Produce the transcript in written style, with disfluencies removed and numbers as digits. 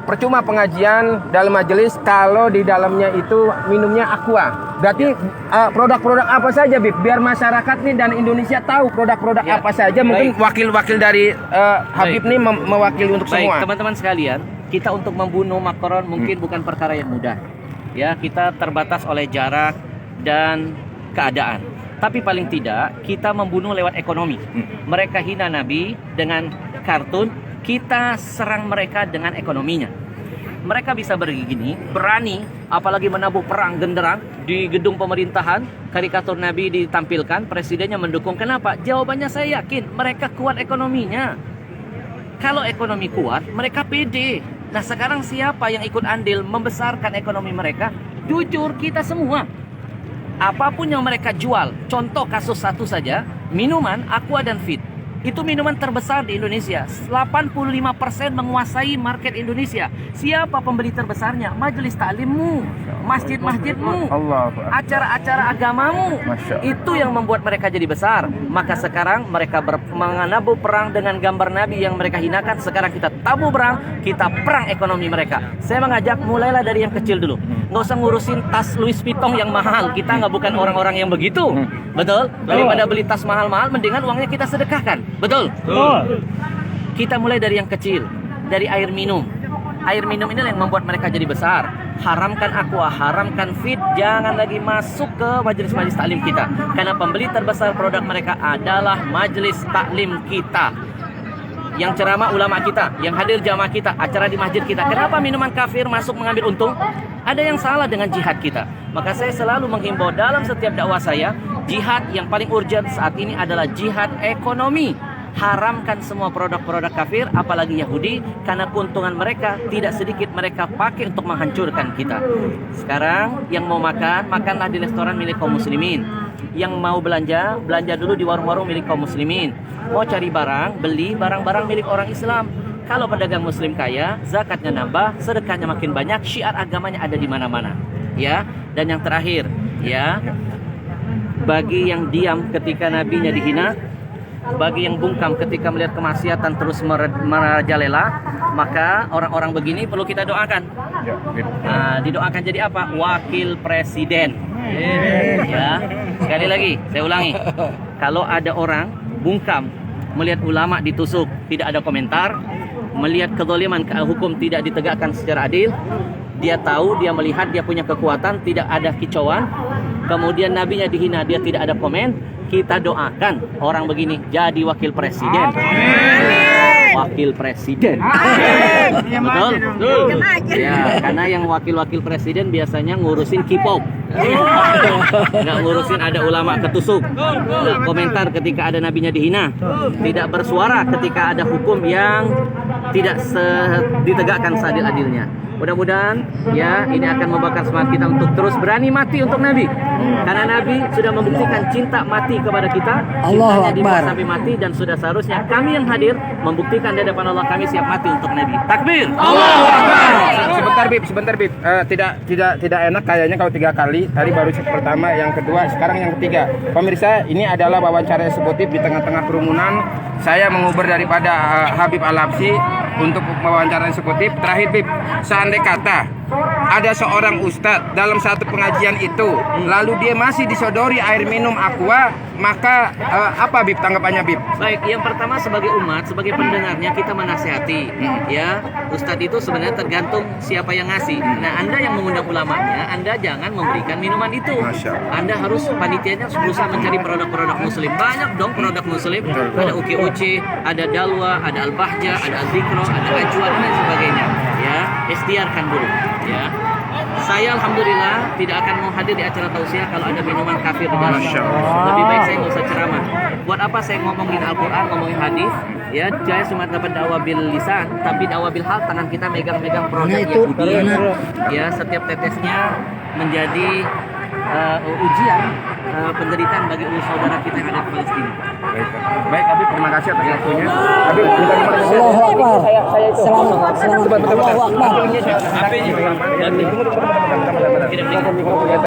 percuma pengajian dalam majelis kalau di dalamnya itu minumnya aqua. Berarti produk-produk apa saja, Bib? Biar masyarakat nih dan Indonesia tahu produk-produk apa saja. Mungkin wakil-wakil dari Habib nih mewakili untuk semua. Teman-teman sekalian, kita untuk membunuh Macron mungkin bukan perkara yang mudah. Ya, kita terbatas oleh jarak dan keadaan. Tapi paling tidak kita membunuh lewat ekonomi. Mereka hina Nabi dengan kartun, kita serang mereka dengan ekonominya. Mereka bisa begini, berani, apalagi menabuh perang genderang di gedung pemerintahan, karikatur Nabi ditampilkan, presidennya mendukung. Kenapa? Jawabannya saya yakin mereka kuat ekonominya. Kalau ekonomi kuat, mereka pede. Nah, sekarang siapa yang ikut andil membesarkan ekonomi mereka? Jujur, kita semua. Apapun yang mereka jual, contoh kasus satu saja, minuman Aqua dan Fit. Itu minuman terbesar di Indonesia. 85% menguasai market Indonesia. Siapa pembeli terbesarnya? Majelis taklimmu, masjid-masjidmu, acara-acara agamamu. Itu yang membuat mereka jadi besar. Maka sekarang mereka menabuh perang dengan gambar Nabi yang mereka hinakan. Sekarang kita tabuh perang, kita perang ekonomi mereka. Saya mengajak mulailah dari yang kecil dulu. Nggak usah ngurusin tas Louis Vuitton yang mahal. Kita nggak bukan orang-orang yang begitu. Betul? Daripada beli tas mahal-mahal, mendingan uangnya kita sedekahkan. Betul? Kita mulai dari yang kecil, dari air minum. Air minum ini yang membuat mereka jadi besar. Haramkan aqua, haramkan Fit, jangan lagi masuk ke majelis-majelis taklim kita. Karena pembeli terbesar produk mereka adalah majelis taklim kita. Yang ceramah ulama kita, yang hadir jamaah kita, acara di masjid kita. Kenapa minuman kafir masuk mengambil untung? Ada yang salah dengan jihad kita. Maka saya selalu menghimbau dalam setiap dakwah saya, jihad yang paling urgent saat ini adalah jihad ekonomi. Haramkan semua produk-produk kafir, apalagi Yahudi, karena keuntungan mereka tidak sedikit mereka pakai untuk menghancurkan kita. Sekarang yang mau makan, makanlah di restoran milik kaum muslimin. Yang mau belanja, belanja dulu di warung-warung milik kaum muslimin. Mau cari barang, beli barang-barang milik orang Islam. Kalau pedagang muslim kaya, zakatnya nambah, sedekahnya makin banyak, syiar agamanya ada di mana-mana. Ya, dan yang terakhir, ya, bagi yang diam ketika nabinya dihina, bagi yang bungkam ketika melihat kemaksiatan terus merajalela, maka orang-orang begini perlu kita doakan. Nah, didoakan jadi apa? Wakil presiden. Ya, sekali lagi saya ulangi, kalau ada orang bungkam melihat ulama ditusuk, tidak ada komentar, melihat kezaliman hukum tidak ditegakkan secara adil, dia tahu, dia melihat, dia punya kekuatan, tidak ada kicauan, kemudian nabinya dihina, dia tidak ada komen, kita doakan orang begini jadi wakil presiden. Wakil presiden. Betul? Ya, karena yang wakil-wakil presiden biasanya ngurusin K-pop. Nggak ngurusin ada ulama ketusuk, nggak komentar ketika ada nabinya dihina, tidak bersuara ketika ada hukum yang tidak ditegakkan seadil-adilnya. Mudah-mudahan ya ini akan membakar semangat kita untuk terus berani mati untuk Nabi. Karena Nabi sudah membuktikan cinta mati kepada kita, cintanya dibuat sampai mati, dan sudah seharusnya kami yang hadir membuktikan di hadapan Allah kami siap mati untuk Nabi. Takbir. Allahu Akbar. Sebentar Bib. Tidak enak kayaknya kalau 3 kali. Tadi baru pertama, yang kedua, sekarang yang ketiga. Pemirsa, ini adalah wawancara eksekutif di tengah-tengah kerumunan. Saya menguber daripada Habib Al-Habsyi untuk wawancara eksekutif. Terakhir Bib, seandainya kata ada seorang ustadz dalam satu pengajian itu, lalu dia masih disodori air minum aqua, maka apa Bib tanggapannya Bib? Baik, yang pertama sebagai umat, sebagai pendengarnya kita menasihati. Ya, ustadz itu sebenarnya tergantung siapa yang ngasih. Nah, Anda yang mengundang ulamanya, Anda jangan memberikan minuman itu. Anda harus, panitianya harus berusaha mencari produk-produk muslim. Banyak dong produk muslim. Ada UKUC, ada Dalwa, ada Al-Bahjah, ada Al-Dhikro, ada Ajwa, dan lain sebagainya. Ya, ikhtiarkan dulu. Ya, saya alhamdulillah tidak akan mau hadir di acara tausiah kalau ada minuman kafir di dalam. Lebih baik saya nggak usah ceramah. Buat apa saya ngomongin Al-Quran, ngomongin hadis? Ya, saya cuma dapat dakwah bil lisan, tapi dakwah bil hal, tangan kita megang-megang produk Yahudi. Ya, setiap tetesnya menjadi ujian, penderitaan bagi saudara kita yang ada di Palestina. Baik Habib, terima kasih atas waktunya. Habib, Allahu Akbar. Selamat. Allahu Akbar. Apa ini?